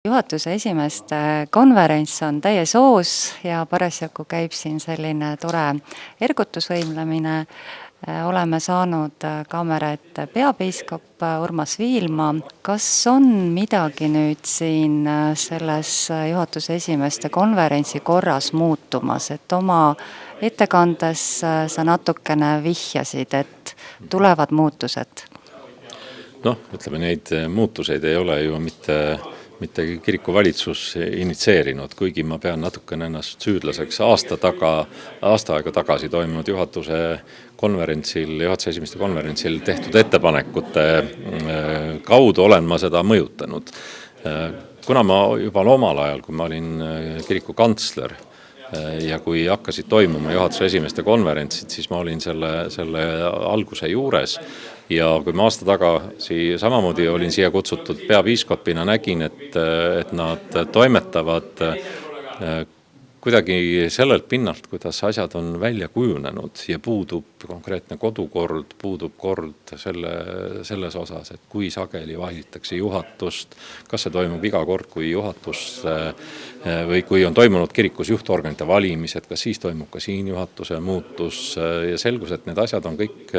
Juhatuse esimeeste konverents on täies hoos ja parasjagu käib siin selline tore ergutusvõimlemine. Oleme saanud kaamera ette peapiiskop Urmas Viilma. Kas on midagi nüüd siin selles juhatuse esimeeste konverentsi korras muutumas, et oma ettekandes sa natukene vihjasid, et tulevad muutused? Ütleme, neid muutuseid ei ole ju mitte kirikuvalitsus initseerinud, kuigi ma pean natukene ennast süüdlaseks aasta aega tagasi toimunud juhatuse esimeeste konverentsil tehtud ettepanekute kaudu olen ma seda mõjutanud. Kuna ma juba omal ajal, kui ma olin kiriku kantsler ja kui hakkasid toimuma juhatuse esimeeste konverentsid, siis ma olin selle alguse juures. Ja kui ma aasta tagasi samamoodi olin siia kutsutud peapiiskopina, nägin, et nad toimetavad kuidagi sellelt pinnalt, kuidas asjad on välja kujunenud ja puudub konkreetne kodukord, puudub kord selles osas, et kui sageli valitakse juhatust, kas see toimub iga kord, kui juhatus või kui on toimunud kirikus juhtorganite valimised, kas siis toimub ka siin juhatuse muutus ja selgus, et need asjad on kõik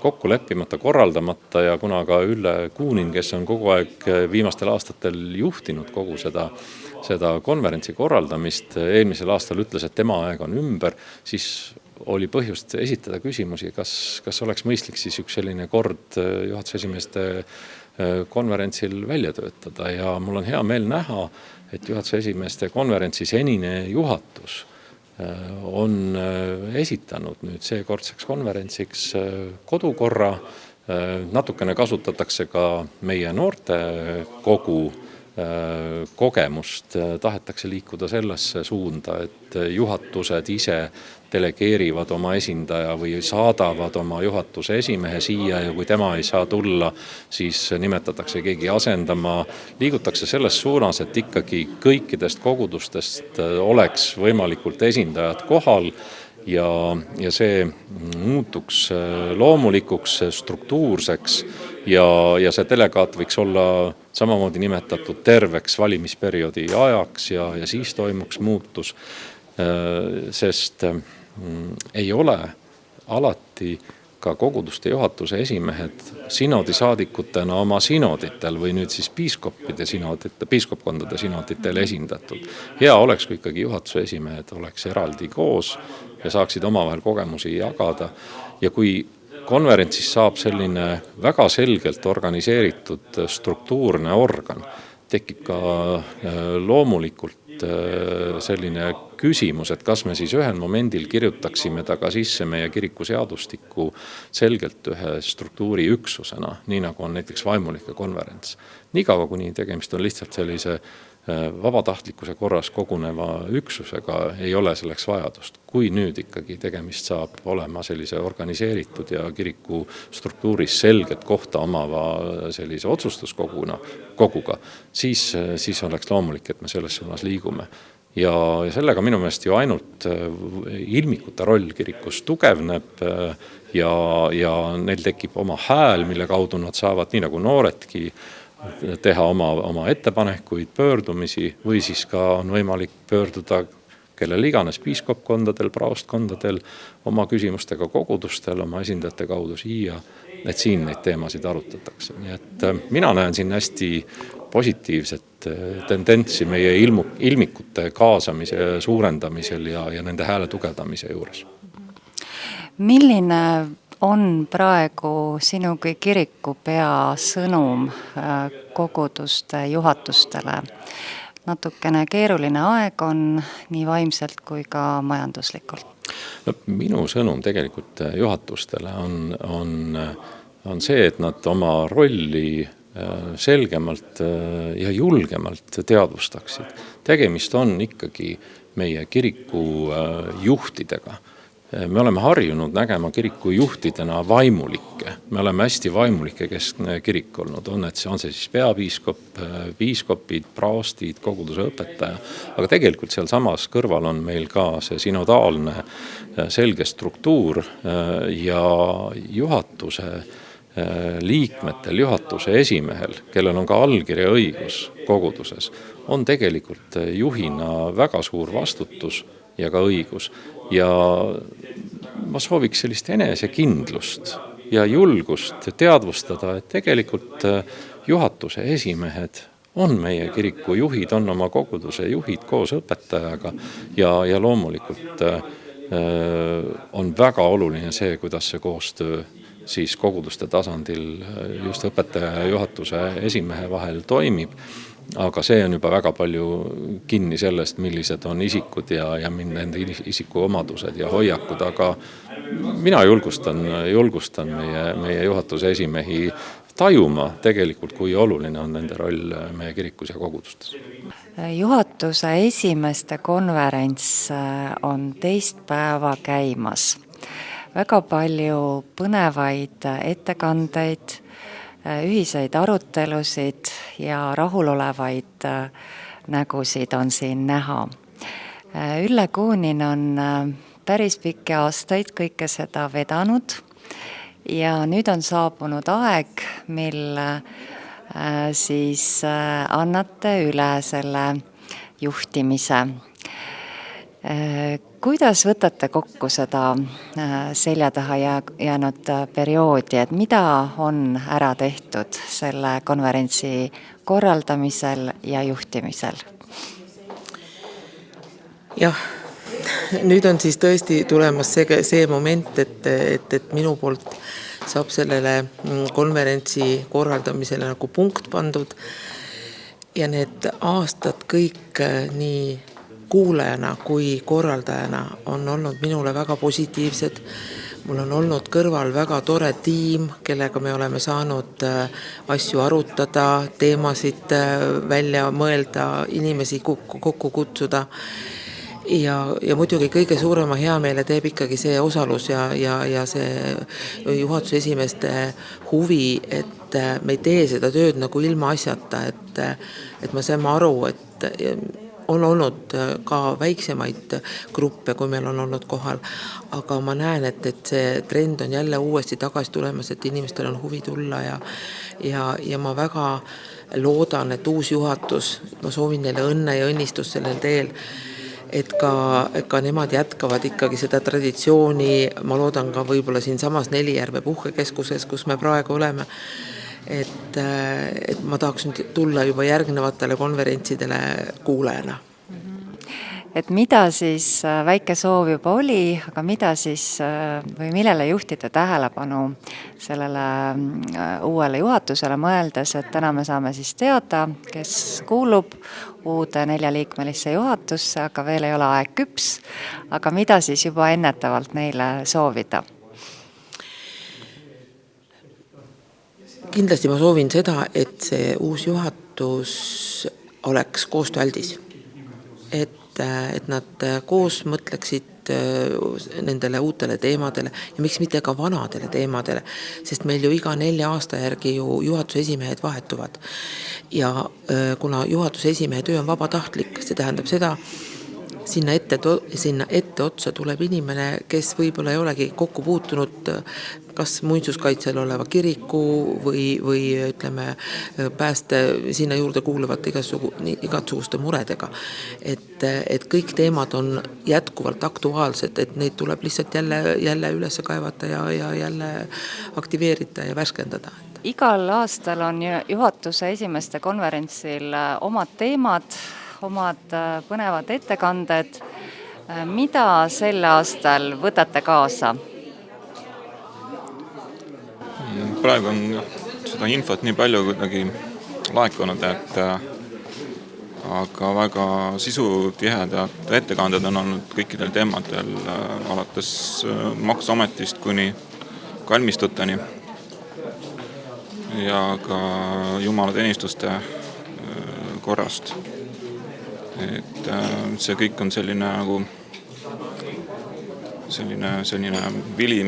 kokku leppimata, korraldamata ja kuna ka Ülle Kuunin, kes on kogu aeg viimastel aastatel juhtinud kogu seda konverentsi korraldamist, eelmisel aastal ütles, et tema aeg on ümber, siis oli põhjust esitada küsimusi, kas oleks mõistlik siis üks selline kord juhatuse esimeeste konverentsil välja töötada ja mul on hea meel näha, et juhatuse esimeeste konverentsi senine juhatus on esitanud nüüd seekordseks konverentsiks kodukorra, natukene kasutatakse ka meie noortekogu kogemust, tahetakse liikuda sellesse suunda, et juhatused ise delegeerivad oma esindaja või saadavad oma juhatuse esimehe siia ja kui tema ei saa tulla, siis nimetatakse keegi asendama. Liigutakse selles suunas, et ikkagi kõikidest kogudustest oleks võimalikult esindajad kohal ja see muutuks loomulikuks, struktuurseks ja see delegaat võiks olla samamoodi nimetatud terveks valimisperioodi ajaks ja siis toimuks muutus, sest ei ole alati ka koguduste juhatuse esimehed sinodisaadikutena oma sinoditel või nüüd siis piiskopkondade sinoditel esindatud. Hea oleks, kui ikkagi juhatuse esimehed oleks eraldi koos ja saaksid omavahel kogemusi jagada ja kui konverentsis saab selline väga selgelt organiseeritud struktuurne organ, tekib ka loomulikult selline küsimus, et kas me siis ühel momendil kirjutaksime ta ka sisse meie kiriku seadustikku selgelt ühe struktuuri üksusena, nii nagu on näiteks vaimulike konverents. Niikaua, kuni tegemist on lihtsalt sellise vabatahtlikkuse korras koguneva üksusega, ei ole selleks vajadust. Kui nüüd ikkagi tegemist saab olema sellise organiseeritud ja kiriku struktuuris selget kohta omava sellise otsustuskoguga, siis oleks loomulik, et me selles suunas liigume. Ja sellega minu meelest ju ainult ilmikute roll kirikus tugevneb ja neil tekib oma hääl, mille kaudu nad saavad, nii nagu nooredki, teha oma ettepanekuid, pöördumisi või siis ka on võimalik pöörduda kellel iganes piiskopkondadel, praostkondadel, oma küsimustega kogudustel, oma esindajate kaudu siia, et siin neid teemasid arutatakse. Nii et mina näen siin hästi positiivset tendentsi meie ilmikute kaasamise suurendamisel ja nende hääle tugevdamise juures. Milline on praegu sinu kui kirikupea sõnum koguduste juhatustele? Natukene keeruline aeg on nii vaimselt kui ka majanduslikult. Minu sõnum tegelikult juhatustele on see, et nad oma rolli selgemalt ja julgemalt teadvustaksid. Tegemist on ikkagi meie kiriku juhtidega. Me oleme harjunud nägema kiriku juhtidena vaimulikke. Me oleme hästi vaimulike keskne kirik olnud. On see siis peapiiskop, piiskopid, praostid, koguduse õpetaja. Aga tegelikult seal samas kõrval on meil ka see synodaalne selge struktuur ja juhatuse liikmetel, juhatuse esimehel, kellel on ka allkirja õigus koguduses, on tegelikult juhina väga suur vastutus ja ka õigus. Ja ma sooviks sellist enesekindlust ja julgust teadvustada, et tegelikult juhatuse esimehed on meie kiriku juhid, on oma koguduse juhid koos õpetajaga ja loomulikult on väga oluline see, kuidas see koostöö siis koguduste tasandil just õpetaja ja juhatuse esimehe vahel toimib. Aga see on juba väga palju kinni sellest, millised on isikud ja nende isiku omadused ja hoiakud, aga mina julgustan meie juhatuse esimehi tajuma tegelikult, kui oluline on nende roll meie kirikus ja kogudustes. Juhatuse esimeste konverents on 2 päeva käimas. Väga palju põnevaid ettekandeid, ühiseid arutelusid ja rahulolevaid nägusid on siin näha. Ülle Kuunin on päris pikki aastaid kõike seda vedanud ja nüüd on saabunud aeg, mil siis annate üle selle juhtimise. Kuidas võtate kokku seda selja taha jäänud perioodi, et mida on ära tehtud selle konverentsi korraldamisel ja juhtimisel? Jah, nüüd on siis tõesti tulemas see moment, et minu poolt saab sellele konverentsi korraldamisele nagu punkt pandud ja need aastad kõik nii kuulajana kui korraldajana on olnud minule väga positiivsed. Mul on olnud kõrval väga tore tiim, kellega me oleme saanud asju arutada, teemasid välja mõelda, inimesi kokku kutsuda. Ja muidugi kõige suurema heameele teeb ikkagi see osalus ja see juhatuse esimeeste huvi, et me ei tee seda tööd nagu ilma asjata, et me saame aru, et on olnud ka väiksemaid gruppe, kui meil on olnud kohal, aga ma näen, et see trend on jälle uuesti tagasi tulemas, et inimestel on huvi tulla ja ma väga loodan, et uus juhatus, ma soovin neile õnne ja õnnistus sellel teel, et ka nemad jätkavad ikkagi seda traditsiooni, ma loodan ka võib-olla siin samas Nelijärve puhkekeskuses, kus me praegu oleme, et ma tahaksin tulla juba järgnevatele konverentsidele kuulajana. Et mida siis väike soov juba oli, aga mida siis või millele juhtida tähelepanu sellele uuele juhatusele mõeldes, et täna me saame siis teada, kes kuulub uude 4-liikmelisse juhatusse, aga veel ei ole aeg küps, aga mida siis juba ennetavalt neile soovida? Kindlasti ma soovin seda, et see uus juhatus oleks koostööaldis. Et nad koos mõtleksid nendele uutele teemadele ja miks mitte ka vanadele teemadele, sest meil ju iga 4 aasta järgi ju juhatuse esimehed vahetuvad. Ja kuna juhatuse esimehe töö on vabatahtlik, see tähendab seda, sinna ette otsa tuleb inimene, kes võib-olla ei olegi kokku puutunud kas muinsuskaitsel oleva kiriku või ütleme pääste sinna juurde kuuluvat igasuguste muredega. Et kõik teemad on jätkuvalt aktuaalsed, et neid tuleb lihtsalt jälle üles kaevata ja jälle aktiveerida ja värskendada. Igal aastal on juhatuse esimeste konverentsil omad teemad, omad põnevad ettekanded. Mida sel aastal võtate kaasa? Praegu on seda infot nii palju kuidagi laekunud, et aga väga sisutihedad ettekanded on olnud kõikidel teemadel alates Maksuametist kuni kalmistuteni ja ka jumalateenistuste korrast. Et see kõik on selline nagu selline vili,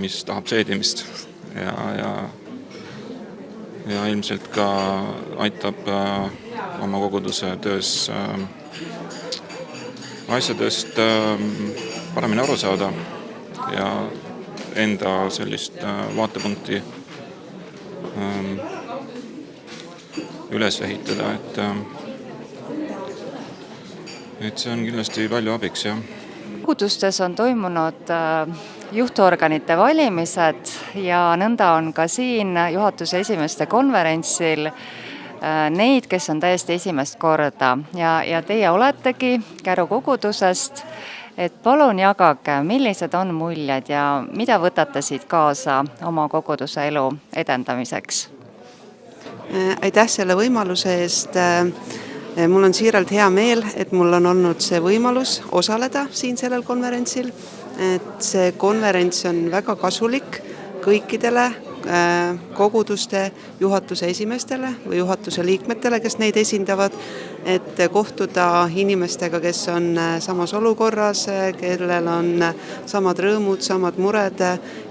mis tahab seedimist ja ilmselt ka aitab oma koguduse töös asjadest paremini aru saada ja enda sellist vaatepunkti üles ehitada, et see on kindlasti palju abiks, jah. Kogudustes on toimunud juhtorganite valimised ja nõnda on ka siin juhatuse esimeeste konverentsil neid, kes on täiesti esimest korda ja teie oletegi Käru kogudusest, et palun jagage, millised on muljed ja mida võtate siit kaasa oma koguduse elu edendamiseks? Aitäh selle võimaluse eest. Mul on siiralt hea meel, et mul on olnud see võimalus osaleda siin sellel konverentsil. Et see konverents on väga kasulik kõikidele koguduste juhatuse esimeestele või juhatuse liikmetele, kes neid esindavad, et kohtuda inimestega, kes on samas olukorras, kellel on samad rõõmud, samad mured,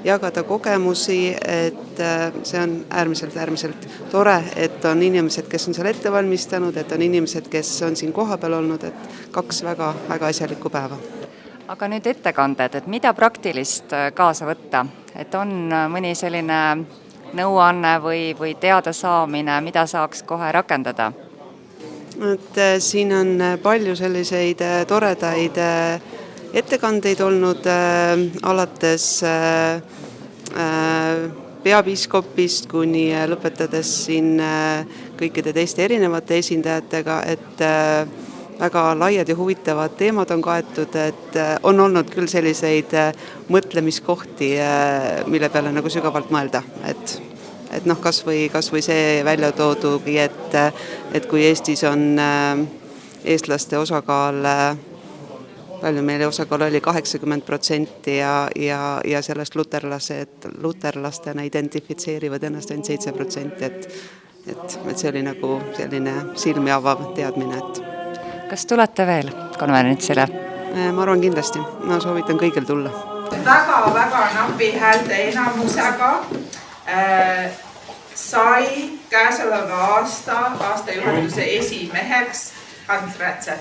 jagada kogemusi, et see on äärmiselt tore, et on inimesed, kes on seal ette valmistanud, et on inimesed, kes on siin kohapeal olnud, et 2 väga asjalikku päeva. Aga nüüd ettekanded, et mida praktilist kaasa võtta? Et on mõni selline nõuanne või teada saamine, mida saaks kohe rakendada? Et siin on palju selliseid toredaid ettekandeid olnud, alates peapiiskopist kuni lõpetades siin kõikide teiste erinevate esindajatega, et väga laiad ja huvitavad teemad on kaetud, et on olnud küll selliseid mõtlemiskohti, mille peale nagu sügavalt mõelda, et kas või see välja toodugi, et kui Eestis on eestlaste osakaal, palju meile osakaal oli 80% ja sellest luterlastena identifitseerivad ennast ainult 7%, et see oli nagu selline silmi avav teadmine, et kas tulete veel konverentsile? Ma arvan kindlasti, ma soovitan kõigil tulla. Väga napi häälte enamusega sai käesoleva aasta juhatuse esimeheks Hans Rätse.